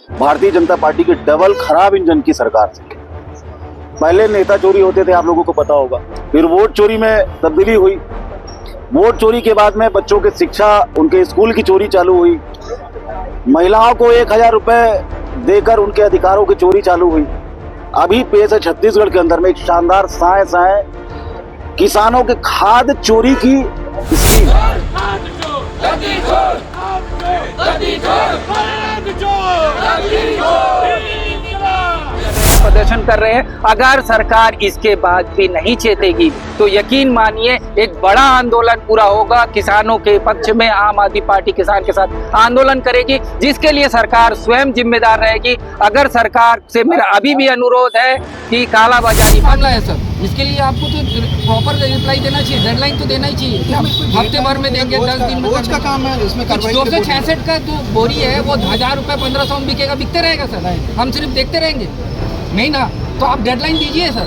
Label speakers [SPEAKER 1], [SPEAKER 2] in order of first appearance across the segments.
[SPEAKER 1] Bharatiya Janata party के double खराब engine की सरकार से। पहले नेता चोरी होते थे, आप लोगों को पता होगा, फिर वोट चोरी में तब्दीली हुई, वोट चोरी के बाद में बच्चों की शिक्षा, उनके स्कूल की चोरी चालू हुई, महिलाओं को 1000 रुपए देकर उनके अधिकारों की चोरी चालू हुई। अभी पेश है छत्तीसगढ़ के अंदर में एक शानदार साइंस है किसानों के खाद चोरी की स्कीम।
[SPEAKER 2] प्रदर्शन कर रहे हैं। अगर सरकार इसके बाद भी नहीं चेतेगी तो यकीन मानिए एक बड़ा आंदोलन पूरा होगा किसानों के पक्ष में। आम आदमी पार्टी किसान के साथ आंदोलन करेगी, जिसके लिए सरकार स्वयं जिम्मेदार रहेगी। अगर सरकार से मेरा अभी भी अनुरोध है कि कालाबाजारी
[SPEAKER 3] मामला है सर, इसके लिए आपको तो प्रॉपर रिप्लाई देना चाहिए, डेडलाइन तो देना ही चाहिए। हफ्ते भर में देंगे, 10 दिन में
[SPEAKER 4] रोज का काम है, इसमें
[SPEAKER 3] 266 का जो बोरी है वो 1000 रुपए 1500 में बिकेगा, बिकते रहेगा सर। हम सिर्फ देखते रहेंगे नहीं ना, तो आप डेडलाइन दीजिए सर।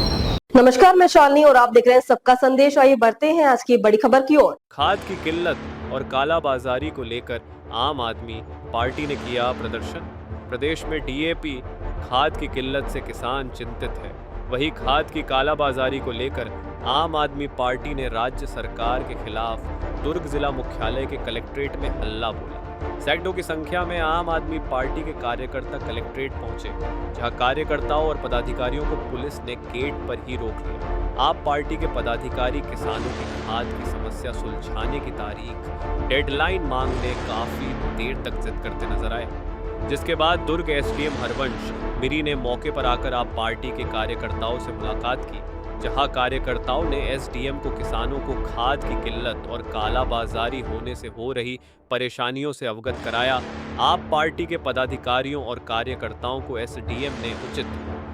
[SPEAKER 5] नमस्कार, मैं शालिनी और आप देख रहे हैं सबका संदेश। आइए बढ़ते हैं आज की बड़ी खबर की ओर।
[SPEAKER 6] खाद की किल्लत और कालाबाजारी को लेकर आम आदमी पार्टी ने किया प्रदर्शन। प्रदेश में डीएपी खाद की किल्लत से किसान चिंतित है। वहीं खाद की कालाबाजारी को लेकर आम आदमी पार्टी ने राज्य सरकार के खिलाफ दुर्ग जिला मुख्यालय के कलेक्ट्रेट में हल्ला बोला। सैकड़ों की संख्या में आम आदमी पार्टी के कार्यकर्ता कलेक्ट्रेट पहुंचे, जहां कार्यकर्ताओं और पदाधिकारियों को पुलिस ने गेट पर ही रोक लिया। आप पार्टी के पदाधिकारी किसानों की खाद की समस्या सुलझाने की तारीख डेडलाइन मांगने काफी देर तक जिद करते नजर आए, जिसके बाद दुर्ग एसडीएम हरवंश मिरी ने मौके पर आकर आप पार्टी के कार्यकर्ताओं से मुलाकात की, जहां कार्यकर्ताओं ने एसडीएम को किसानों को खाद की किल्लत और कालाबाजारी होने से हो रही परेशानियों से अवगत कराया। आप पार्टी के पदाधिकारियों और कार्यकर्ताओं को एसडीएम ने उचित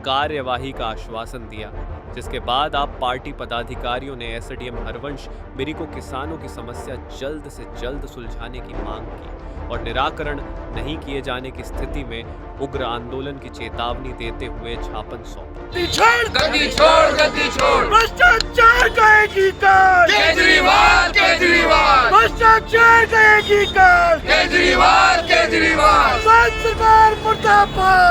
[SPEAKER 6] कार्यवाही का आश्वासन दिया, जिसके बाद आप पार्टी पदाधिकारियों ने एसडीएम हरवंश मिरी को किसानों की समस्या जल्द से जल्द सुलझाने की मांग की और निराकरण नहीं किए जाने की स्थिति में उग्र आंदोलन की चेतावनी देते हुए ज्ञापन सौंपा।
[SPEAKER 7] गद्दी छोड़ भ्रष्टाचार कहेगी कल केजरीवाल भ्रष्टाचार कहेगी कल केजरीवाल सरकार मुर्दाबाद।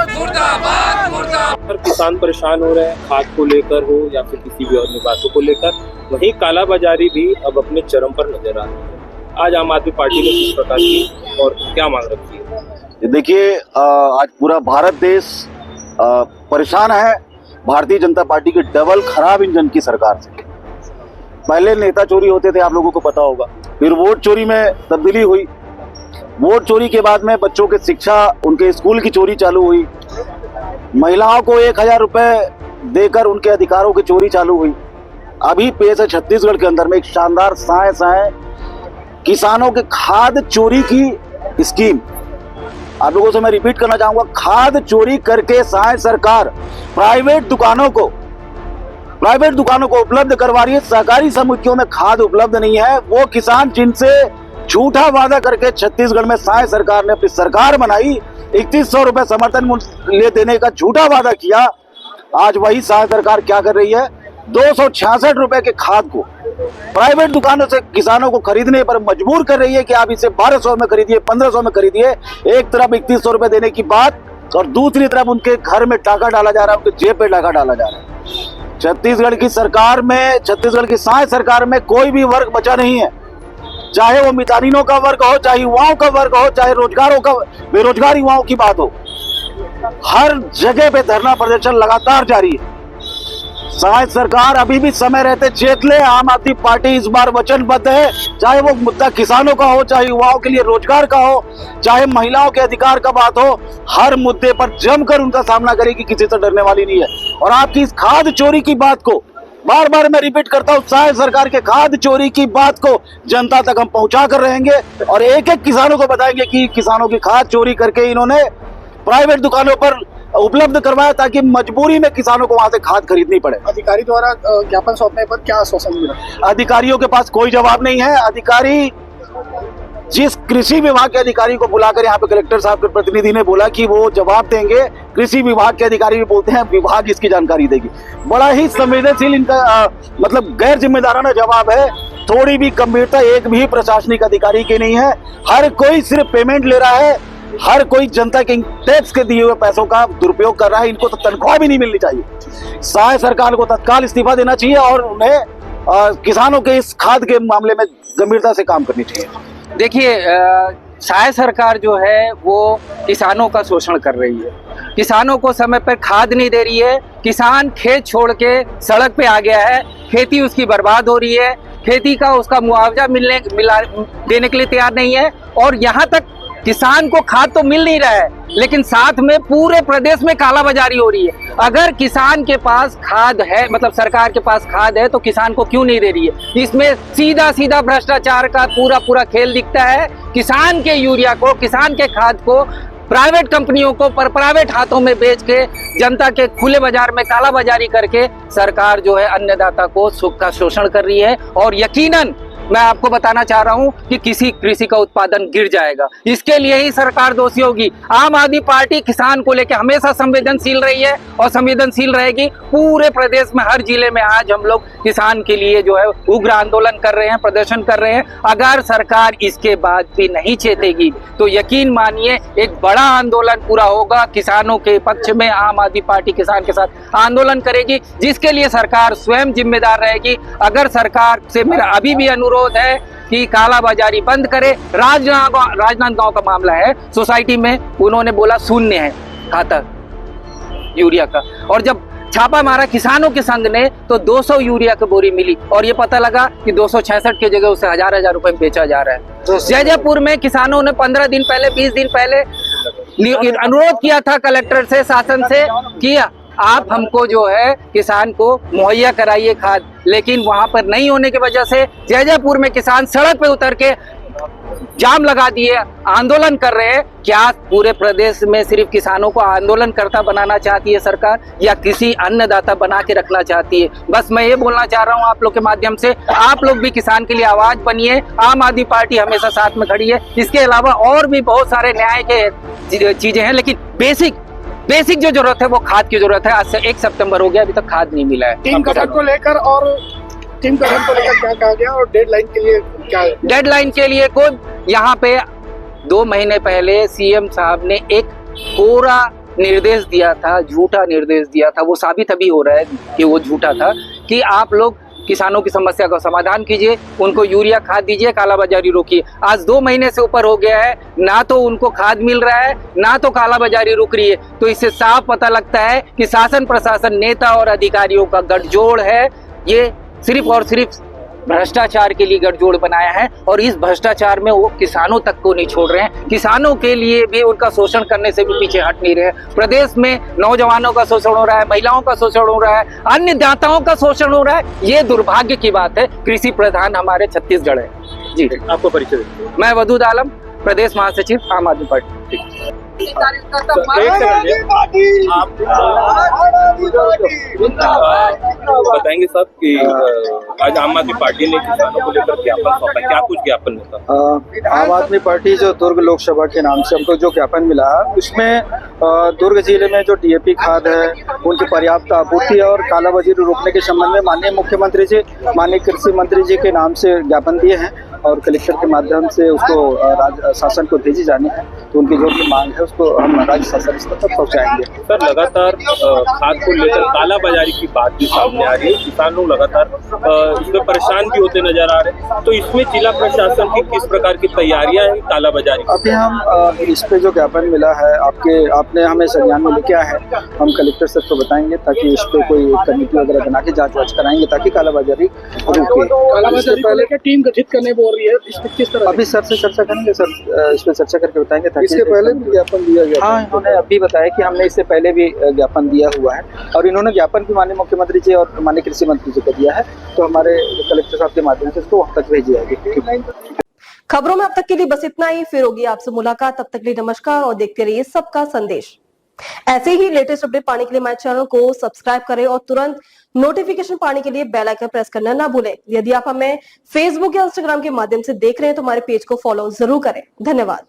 [SPEAKER 8] हर किसान परेशान हो रहे हैं, खाद को लेकर हो या फिर किसी भी और बातों को लेकर। वहीं कालाबाजारी भी अब अपने चरम पर नजर आ रही है। आज आम आदमी पार्टी ने किस प्रकार की और क्या मांग रखी है?
[SPEAKER 1] देखिए, आज पूरा भारत देश परेशान है भारतीय जनता पार्टी के डबल खराब इंजन की सरकार से। पहले नेता चोरी होते थे, आप लोगों को पता होगा, फिर वोट चोरी में तब्दीली हुई, वोट चोरी के बाद में बच्चों की शिक्षा, उनके स्कूल की चोरी चालू हुई, महिलाओं को 1000 रुपए देकर उनके अधिकारों की चोरी चालू हुई। अभी पेश है छत्तीसगढ़ के अंदर में एक शानदार साइंस है किसानों के खाद चोरी की स्कीम। आप लोगों से मैं रिपीट करना चाहूंगा, खाद चोरी करके साइंस सरकार प्राइवेट दुकानों को उपलब्ध करवा रही है। सहकारी समितियों में खाद उपलब्ध नहीं है। वो किसान जिनसे झूठा वादा करके छत्तीसगढ़ में साइंस सरकार ने अपनी सरकार बनाई, 3100 रुपए समर्थन मूल्य देने का झूठा वादा किया, आज वही साइंस सरकार क्या कर रही है, 266 रुपए के खाद को प्राइवेट दुकानों से किसानों को खरीदने पर मजबूर कर रही है कि आप इसे 1200 में खरीदिए, 1500 में खरीदिए। एक तरफ 3100 रुपए देने की बात और दूसरी तरफ उनके घर में टाका डाला जा रहा है, उनके जेब पे टाका डाला जा रहा है। छत्तीसगढ़ की सरकार में, छत्तीसगढ़ की साइंस सरकार में कोई भी वर्ग बचा नहीं है, चाहे वो मितानिनों का वर्ग हो, चाहे युवाओं का वर्ग हो, चाहे रोजगारों का, बेरोजगार युवाओं की बात हो, हर जगह पे धरना प्रदर्शन लगातार जारी है। शायद सरकार अभी भी समय रहते चेत ले। आम आदमी पार्टी इस बार वचनबद्ध है, चाहे वो मुद्दा किसानों का हो, चाहे युवाओं के लिए रोजगार का हो, चाहे महिलाओं के अधिकार का बात हो, हर मुद्दे पर जमकर उनका सामना करेगी, किसी से डरने वाली नहीं है। और आपकी इस खाद चोरी की बात को बार बार मैं रिपीट करता हूँ, शायद सरकार के खाद चोरी की बात को जनता तक हम पहुंचा कर रहेंगे और एक एक किसानों को बताएंगे कि किसानों की खाद चोरी करके इन्होंने प्राइवेट दुकानों पर उपलब्ध करवाया ताकि मजबूरी में किसानों को वहां से खाद खरीदनी पड़े।
[SPEAKER 4] अधिकारी द्वारा ज्ञापन सौंपने पर क्या आश्वासन मिला?
[SPEAKER 1] अधिकारियों के पास कोई जवाब नहीं है। अधिकारी, जिस कृषि विभाग के अधिकारी को बुलाकर यहाँ पे कलेक्टर साहब के प्रतिनिधि ने बोला कि वो जवाब देंगे, कृषि विभाग के अधिकारी भी बोलते हैं विभाग इसकी जानकारी देगी। बड़ा ही संवेदनशील इनका मतलब गैर जिम्मेदाराना जवाब है। थोड़ी भी गंभीरता एक भी प्रशासनिक अधिकारी की नहीं है। हर कोई सिर्फ पेमेंट ले रहा है, हर कोई जनता के टैक्स के दिए हुए पैसों का दुरुपयोग कर रहा है। इनको तो तनख्वाह भी नहीं मिलनी चाहिए। सहाय सरकार को तत्काल इस्तीफा देना चाहिए और उन्हें किसानों के इस खाद के मामले में गंभीरता से काम करनी चाहिए।
[SPEAKER 2] देखिए, सहाय सरकार जो है वो किसानों का शोषण कर रही है, किसानों को समय पर खाद नहीं दे रही है, किसान खेत छोड़ के सड़क पे आ गया है, खेती उसकी बर्बाद हो रही है, खेती का उसका मुआवजा देने के लिए तैयार नहीं है, और यहाँ तक किसान को खाद तो मिल नहीं रहा है, लेकिन साथ में पूरे प्रदेश में कालाबाजारी हो रही है। अगर किसान के पास खाद है, मतलब सरकार के पास खाद है, तो किसान को क्यों नहीं दे रही है? इसमें सीधा सीधा भ्रष्टाचार का पूरा खेल दिखता है। किसान के यूरिया को, किसान के खाद को प्राइवेट कंपनियों को प्राइवेट हाथों में बेच के जनता के खुले बाजार में कालाबाजारी करके सरकार जो है अन्नदाता को सुख का शोषण कर रही है। और यकीनन मैं आपको बताना चाह रहा हूं कि किसी कृषि का उत्पादन गिर जाएगा, इसके लिए ही सरकार दोषी होगी। आम आदमी पार्टी किसान को लेकर हमेशा संवेदनशील रही है और संवेदनशील रहेगी। पूरे प्रदेश में हर जिले में आज हम लोग किसान के लिए जो है उग्र आंदोलन कर रहे हैं, प्रदर्शन कर रहे हैं। अगर सरकार इसके बाद भी नहीं चेतेगी तो यकीन मानिए एक बड़ा आंदोलन पूरा होगा। किसानों के पक्ष में आम आदमी पार्टी किसान के साथ आंदोलन करेगी, जिसके लिए सरकार स्वयं जिम्मेदार रहेगी। अगर सरकार से मेरा अभी भी अनुरोध है कि कालाबाजारी बंद करे। राजनांदगांव का मामला है, सोसाइटी में उन्होंने बोला शून्य है खाता यूरिया का, और जब छापा मारा किसानों के संघ ने तो 200 यूरिया की बोरी मिली, और ये पता लगा कि 266 की जगह उसे हजार रुपए में बेचा जा रहा है। जैजैपुर में किसानों ने 15 दिन पहले, 20 दिन पहले अनुरोध किया था कलेक्टर से, शासन से, किया आप हमको जो है किसान को मुहैया कराइए खाद, लेकिन वहां पर नहीं होने की वजह से जैजैपुर में किसान सड़क पे उतर के जाम लगा दिए, आंदोलन कर रहे हैं। क्या पूरे प्रदेश में सिर्फ किसानों को आंदोलन करता बनाना चाहती है सरकार, या किसी अन्नदाता बना के रखना चाहती है? बस मैं ये बोलना चाह रहा हूँ आप लोग के माध्यम से, आप लोग भी किसान के लिए आवाज बनिए। आम आदमी पार्टी हमेशा साथ में खड़ी है। इसके अलावा और भी बहुत सारे न्याय के चीजें हैं, लेकिन बेसिक जो जरूरत है वो खाद की जरूरत है। आज से 1 सितंबर हो गया, अभी तक खाद नहीं मिला है।
[SPEAKER 4] टीम गठन को लेकर क्या कहा गया और डेडलाइन के लिए क्या है?
[SPEAKER 2] डेडलाइन के लिए कोई यहाँ पे 2 महीने पहले सीएम साहब ने एक कोरा निर्देश दिया था, झूठा निर्देश दिया था। वो साबित अभी हो रहा है कि वो झूठा था, कि आप लोग किसानों की समस्या का समाधान कीजिए, उनको यूरिया खाद दीजिए, कालाबाजारी रोकिए। आज 2 महीने से ऊपर हो गया है, ना तो उनको खाद मिल रहा है, ना तो कालाबाजारी रुक रही है। तो इससे साफ पता लगता है कि शासन प्रशासन, नेता और अधिकारियों का गठजोड़ है। ये सिर्फ और सिर्फ भ्रष्टाचार के लिए गठजोड़ बनाया है, और इस भ्रष्टाचार में वो किसानों तक को नहीं छोड़ रहे हैं। किसानों के लिए भी उनका शोषण करने से भी पीछे हट नहीं रहे। प्रदेश में नौजवानों का शोषण हो रहा है, महिलाओं का शोषण हो रहा है, अन्नदाताओं का शोषण हो रहा है। ये दुर्भाग्य की बात है। कृषि प्रधान हमारे छत्तीसगढ़ है। जी,
[SPEAKER 8] आपको परिचय दें।
[SPEAKER 2] मैं वदूद आलम, प्रदेश महासचिव आम आदमी पार्टी।
[SPEAKER 8] बताएंगे साहब कि आज आम आदमी पार्टी ने किसानों को लेकर ज्ञापन सौंपा, क्या कुछ ज्ञापन होता?
[SPEAKER 9] आम आदमी पार्टी जो दुर्ग लोकसभा के नाम से हमको जो ज्ञापन मिला है, उसमें दुर्ग जिले में जो डीएपी खाद है उनकी पर्याप्त आपूर्ति और कालाबाजारी रोकने के संबंध में माननीय मुख्यमंत्री जी, माननीय कृषि मंत्री जी के नाम से ज्ञापन दिए हैं, और कलेक्टर के माध्यम से उसको शासन को भेजी जानी है। तो उनकी जो भी मांग है उसको हम राज्य शासन स्तर तक पहुँचाएंगे।
[SPEAKER 8] सर, लगातार खाद को लेकर कालाबाजारी की बात भी सामने आ रही है, किसान लोग लगातार इसमें परेशान भी होते नजर आ रहे हैं। तो इसमें जिला प्रशासन की किस प्रकार की तैयारियां हैं कालाबाजारी?
[SPEAKER 9] अभी हम इस पे जो ज्ञापन मिला है आपने हमें संज्ञान में लिखा है, हम कलेक्टर सर को बताएंगे, ताकि इस पे कोई कमेटी वगैरह बना के जांच कराएंगे, ताकि कालाबाजारी रुके।
[SPEAKER 4] कालाबाजारी पहले क्या टीम गठित करने बोल रही है, इस पे किस तरह?
[SPEAKER 9] अभी सर से चर्चा करेंगे, सर इस पे चर्चा करके बताएंगे।
[SPEAKER 4] इसके पहले भी ज्ञापन दिया गया?
[SPEAKER 9] हाँ, इन्होंने अभी बताया कि हमने इससे पहले भी ज्ञापन दिया हुआ है, और इन्होंने ज्ञापन भी माननीय मुख्यमंत्री जी और माननीय कृषि मंत्री जी को दिया है। तो हमारे कलेक्टर साहब के माध्यम से इसको वहाँ तक भेजी जाएगी।
[SPEAKER 5] खबरों में अब तक के लिए बस इतना ही। फिर होगी आपसे मुलाकात, तब तक के लिए नमस्कार और देखते रहिए सबका संदेश। ऐसे ही लेटेस्ट अपडेट पाने के लिए हमारे चैनल को सब्सक्राइब करें और तुरंत नोटिफिकेशन पाने के लिए बेल आइकन प्रेस करना ना भूलें। यदि आप हमें फेसबुक या इंस्टाग्राम के माध्यम से देख रहे हैं तो हमारे पेज को फॉलो जरूर करें। धन्यवाद।